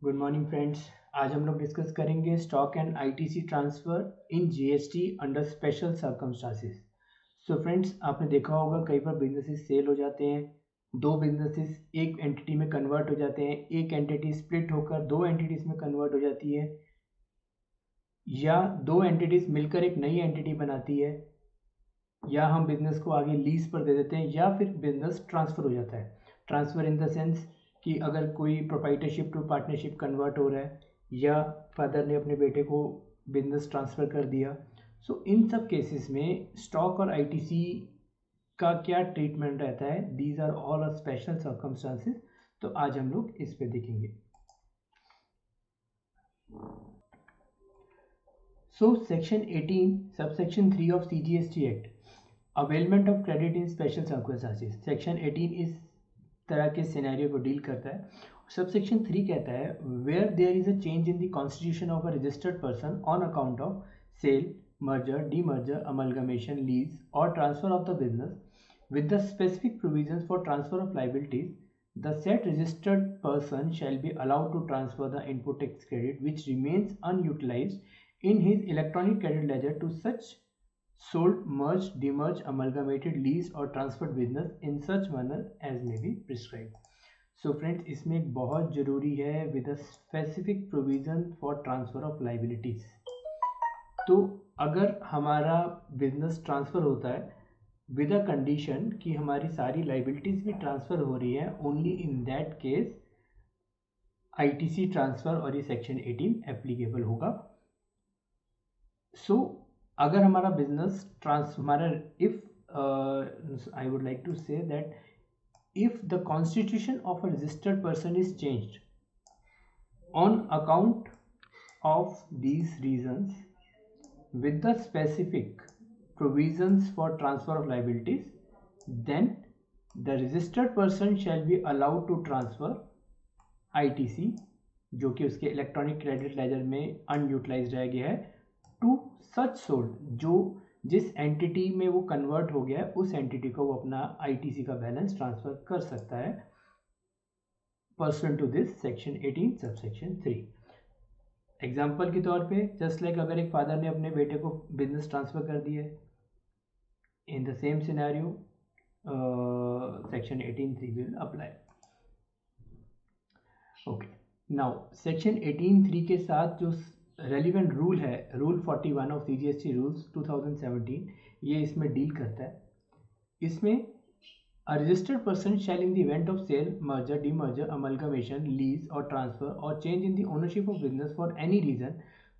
Good morning friends. आज हम लोग डिस्कस करेंगे stock and ITC transfer in GST under special circumstances. So friends, आपने देखा होगा कई बार बिजनेसेस सेल हो जाते हैं, दो बिजनेसेस एक एंटिटी में कन्वर्ट हो जाते हैं, एक एंटिटी स्प्लिट होकर दो एंटिटीज में कन्वर्ट हो जाती है, या दो एंटिटीज मिलकर एक नई एंटिटी बनाती है, या हम बिजनेस को आगे लीज पर दे देते हैं, या फिर बिजनेस ट्रांसफर हो जाता है। ट्रांसफर इन द सेंस कि अगर कोई प्रोप्राइटरशिप टू पार्टनरशिप कन्वर्ट हो रहा है, या फादर ने अपने बेटे को बिजनेस ट्रांसफ़र कर दिया। सो इन सब केसेस में स्टॉक और आईटीसी का क्या ट्रीटमेंट रहता है, these are all special circumstances. तो आज हम लोग इस पे देखेंगे। So section 18 subsection 3 of CGST act, availment of credit in special circumstances. Section 18 इस तरह के सिनेरियो को डील करता है। सबसेक्शन 3 कहता है where there is a change in the constitution of a registered person on account of sale, merger, demerger, amalgamation, lease और transfer of the business with the specific provisions for transfer of liabilities, the said registered person shall be allowed to transfer the input tax credit which remains unutilized in his electronic credit ledger to such sold, merged, demerged, amalgamated, leased or transferred business in such manner as may be prescribed. So friends, इसमें एक बहुत ज़रूरी है with a specific provision for transfer of liabilities. तो अगर हमारा business transfer होता है विद अ कंडीशन कि हमारी सारी लाइबिलिटीज़ भी ट्रांसफ़र हो रही हैं, only in that case ITC transfer और ये सेक्शन 18 एप्लीकेबल होगा। सो अगर हमारा बिजनेस हमारा if I would like to say that if the constitution of a registered person is changed on account of these reasons with the specific provisions for transfer of liabilities, then the registered person shall be allowed to transfer ITC जो कि उसके electronic credit ledger में unutilised रह गया है, to such sold जो जिस entity में वो कन्वर्ट हो गया है उस एंटिटी को वो अपना आईटीसी का बैलेंस ट्रांसफर कर सकता है person to this section 18 subsection 3। Example के तौर पे जस्ट लाइक अगर एक फादर ने अपने बेटे को बिजनेस ट्रांसफर कर दिया है, in the same scenario section 18(3) will apply. Okay, now section 18(3) के साथ जो रेलिवेंट रूल है, रूल 41 ऑफ सीजीएसटी रूल्स 2017, ये इसमें डील करता है। इसमें a registered person shall in the event of sale, merger, demerger, amalgamation, lease or transfer or change in the ownership of business for any reason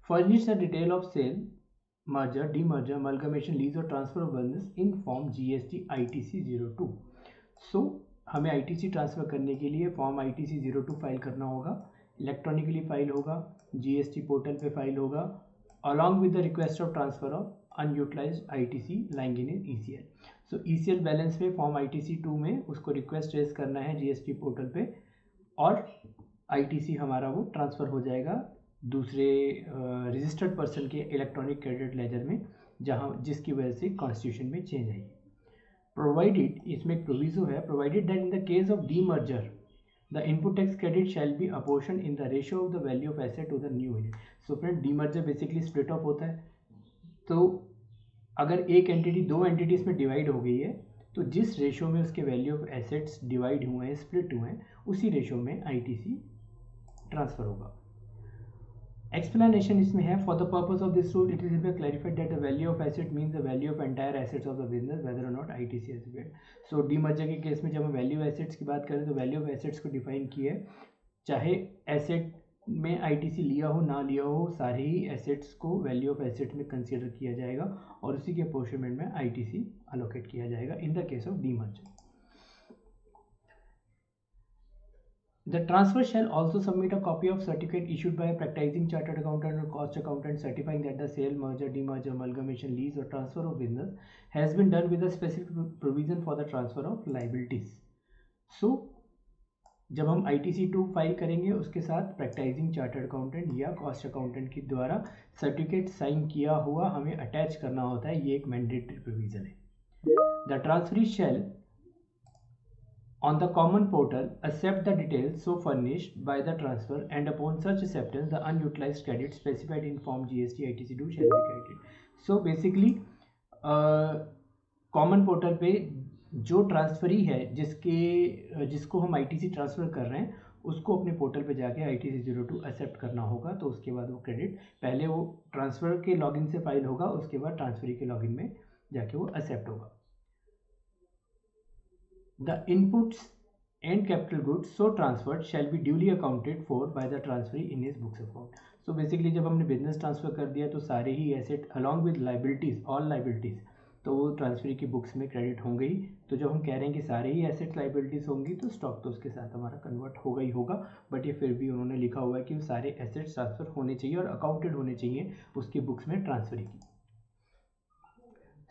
furnish the detail of sale, merger, demerger, amalgamation, lease or transfer of business in form GST ITC 02। सो हमें ITC transfer करने के लिए form ITC 02 file करना होगा, electronically file होगा, GST portal पे file होगा, along with the request of transfer of unutilised ITC lying in ECL। So ECL balance में फॉर्म ITC 2 में उसको रिक्वेस्ट रेज करना है GST पोर्टल पे, और ITC हमारा वो ट्रांसफ़र हो जाएगा दूसरे रजिस्टर्ड पर्सन के इलेक्ट्रॉनिक क्रेडिट लेजर में, जहाँ जिसकी वजह से कॉन्स्टिट्यूशन में चेंज आई। प्रोवाइडेड, इसमें एक प्रोविजो है, provided that in the case of demerger the input tax credit shall be apportion in the ratio of the value of asset to the new unit. So friend, demerger basically split off होता है। तो अगर एक entity दो entities में divide हो गई है, तो जिस रेशियो में उसके वैल्यू ऑफ एसेट्स डिवाइड हुए हैं, स्प्लिट हुए हैं, उसी रेशियो में आईटीसी ट्रांसफर होगा। एक्सप्लेनेशन इसमें है, for the purpose of this rule it is clarified that the value of asset means the value of entire assets of the business whether or not ITC has been. So demerger के case में जब हम value assets की बात करें तो value of assets को define किया है, चाहे एसेट में आईटीसी लिया हो ना लिया हो, सारे ही एसेट्स को वैल्यू ऑफ एसेट में कंसीडर किया जाएगा और उसी के अपोर्शनमेंट में आईटीसी अलोकेट किया जाएगा इन the case of demerger. The transfer shall also submit a copy of certificate issued by a practicing chartered accountant or cost accountant certifying that the sale, merger, demerger, amalgamation, lease or transfer of business has been done with a specific provision for the transfer of liabilities. So जब हम ITC 2 file करेंगे उसके साथ practising chartered accountant या cost accountant के द्वारा certificate sign किया हुआ हमें अटैच करना होता है, ये एक मैंडेटरी प्रोविजन है। The transferee shall on the common portal accept the details so furnished by the transfer, and upon such acceptance the unutilized credit specified in form GST ITC due shall be credited. So basically common portal पे जो transferee है जिसको हम ITC transfer कर रहे हैं उसको अपने पोर्टल पे जाके ITC 02 एक्सेप्ट करना होगा, तो उसके बाद वो क्रेडिट पहले वो ट्रांसफ़र के लॉगिन से फाइल होगा, उसके बाद ट्रांसफरी के लॉगिन में जाके वो एक्सेप्ट होगा. The inputs and capital goods so transferred shall be duly accounted for by the transferee in his books account. So basically जब हमने बिजनेस ट्रांसफ़र कर दिया तो सारे ही asset along with liabilities, all liabilities, तो वो ट्रांसफरी की बुक्स में क्रेडिट होंगे ही. तो जब हम कह रहे हैं कि सारे ही एसेट लाइबिलिटीज़ होंगी तो स्टॉक तो उसके साथ हमारा कन्वर्ट होगा ही होगा. बट ये फिर भी उन्होंने लिखा हुआ है कि सारे एसेट्स ट्रांसफ़र होने चाहिए और अकाउंटेड होने चाहिए उसकी बुक्स में ट्रांसफरी की.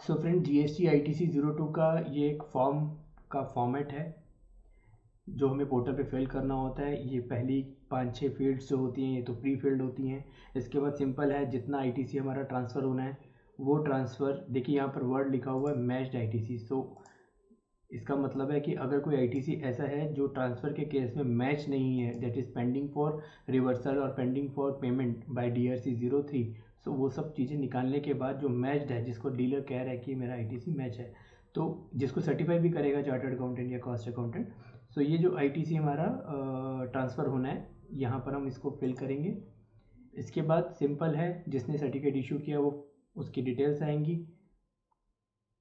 सो फ्रेंड GST ITC 02 का ये एक फॉर्म का फॉर्मेट है जो हमें पोर्टल पे फिल करना होता है. ये पहली 5-6 फील्ड्स जो होती हैं ये तो प्री फिल्ड होती हैं. इसके बाद सिंपल है, जितना ITC हमारा ट्रांसफ़र होना है वो ट्रांसफ़र, देखिए यहाँ पर वर्ड लिखा हुआ है मैच्ड ITC. सो इसका मतलब है कि अगर कोई ITC ऐसा है जो ट्रांसफ़र के केस में मैच नहीं है, that is pending for reversal और pending for payment by DRC 03, so वो सब चीज़ें निकालने के बाद जो मैच्ड है, जिसको डीलर कह रहा है कि मेरा ITC मैच है, तो जिसको सर्टिफाई भी करेगा चार्टर्ड अकाउंटेंट या कॉस्ट अकाउंटेंट. सो ये जो ITC हमारा ट्रांसफ़र होना है यहाँ पर हम इसको फिल करेंगे. इसके बाद सिंपल है, जिसने सर्टिफिकेट इशू किया वो उसकी डिटेल्स आएंगी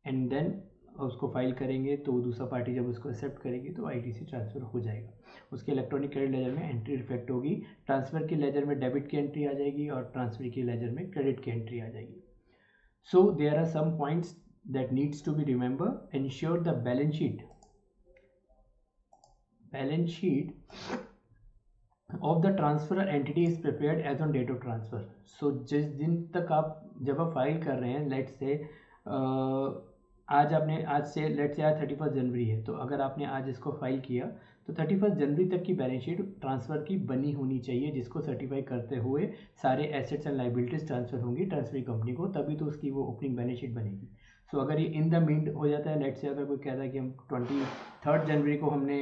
एंड देन उसको फाइल करेंगे, तो दूसरा पार्टी जब उसको एक्सेप्ट करेगी तो ITC ट्रांसफ़र हो जाएगा. उसके इलेक्ट्रॉनिक क्रेडिट लेजर में एंट्री रिफ्लेक्ट होगी. ट्रांसफ़र की लेजर में डेबिट की एंट्री आ जाएगी और ट्रांसफर की लेजर में क्रेडिट की एंट्री आ जाएगी. So there are some points that needs to be remember. Ensure the balance sheet of the transfer entity is prepared as on date of transfer. So जिस दिन तक जब आप फाइल कर रहे हैं, लेट्स से आज से 31 जनवरी है, तो अगर आपने आज इसको फाइल किया तो 31 जनवरी तक की बैलेंस शीट ट्रांसफ़र की बनी होनी चाहिए, जिसको सर्टिफाई करते हुए सारे एसेट्स एंड लाइबिलिटीज़ ट्रांसफ़र होंगी ट्रांसफरी कंपनी को, तभी तो उसकी वो ओपनिंग बैलेंस शीट बनेगी. सो अगर ये इन द मीन हो जाता है, लेट्स से अगर कोई कहता है कि हम 23 जनवरी को हमने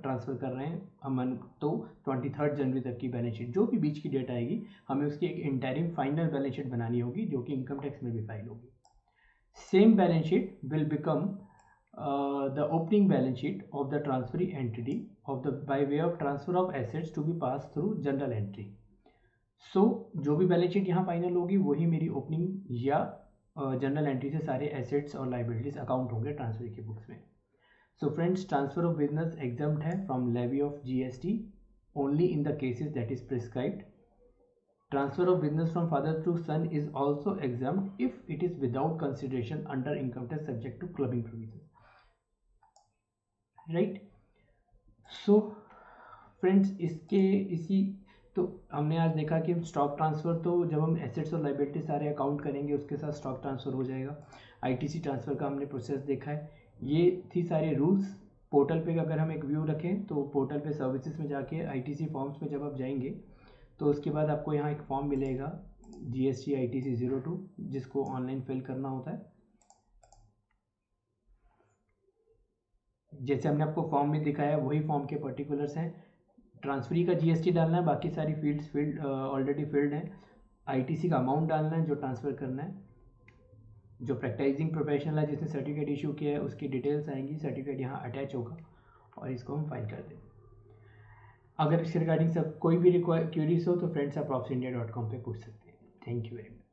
ट्रांसफ़र कर रहे हैं हम, तो 23 जनवरी तक की बैलेंस शीट जो भी बीच की डेट आएगी हमें उसकी एक इंटरिम फाइनल बैलेंस शीट बनानी होगी, जो कि इनकम टैक्स में भी फाइल होगी. Same balance sheet will become the opening balance sheet of the transferee entity by way of transfer of assets to be passed through journal entry. So जो भी balance sheet यहाँ final होगी वही मेरी opening या journal entry से सारे assets और लाइबिलिटीज अकाउंट होंगे ट्रांसफर की बुक्स में. So friends, transfer of business exempt है from levy of GST only in the cases that is prescribed. Transfer of business from father to son is also exempt if it is without consideration under income tax subject to clubbing provisions. Right? So friends, इसी तो हमने आज देखा कि stock transfer, तो जब हम assets और लाइबिलिटी सारे अकाउंट करेंगे उसके साथ स्टॉक ट्रांसफ़र हो जाएगा. ITC ट्रांसफ़र का हमने प्रोसेस देखा है. ये थी सारे रूल्स. पोर्टल पे अगर हम एक व्यू रखें तो पोर्टल पे सर्विसेज में जाके ITC फॉर्म्स में जब आप जाएंगे तो उसके बाद आपको यहाँ एक फॉर्म मिलेगा GST ITC 02, जिसको ऑनलाइन फिल करना होता है. जैसे हमने आपको फॉर्म में दिखाया वही फॉर्म के पर्टिकुलर्स हैं. ट्रांसफरी का GST डालना है, बाकी सारी फील्ड ऑलरेडी फिल्ड हैं. ITC का अमाउंट डालना है जो ट्रांसफ़र करना है. जो प्रैक्टाइजिंग प्रोफेशनल है जिसने सर्टिफिकेट इशू किया है उसकी डिटेल्स आएंगी, सर्टिफिकेट यहाँ अटैच होगा और इसको हम फाइल कर देंगे. अगर इसके रिगार्डिंग सब कोई भी क्वेरीज हो तो फ्रेंड्स आप propsindia.com पे पूछ सकते हैं. Thank you very much.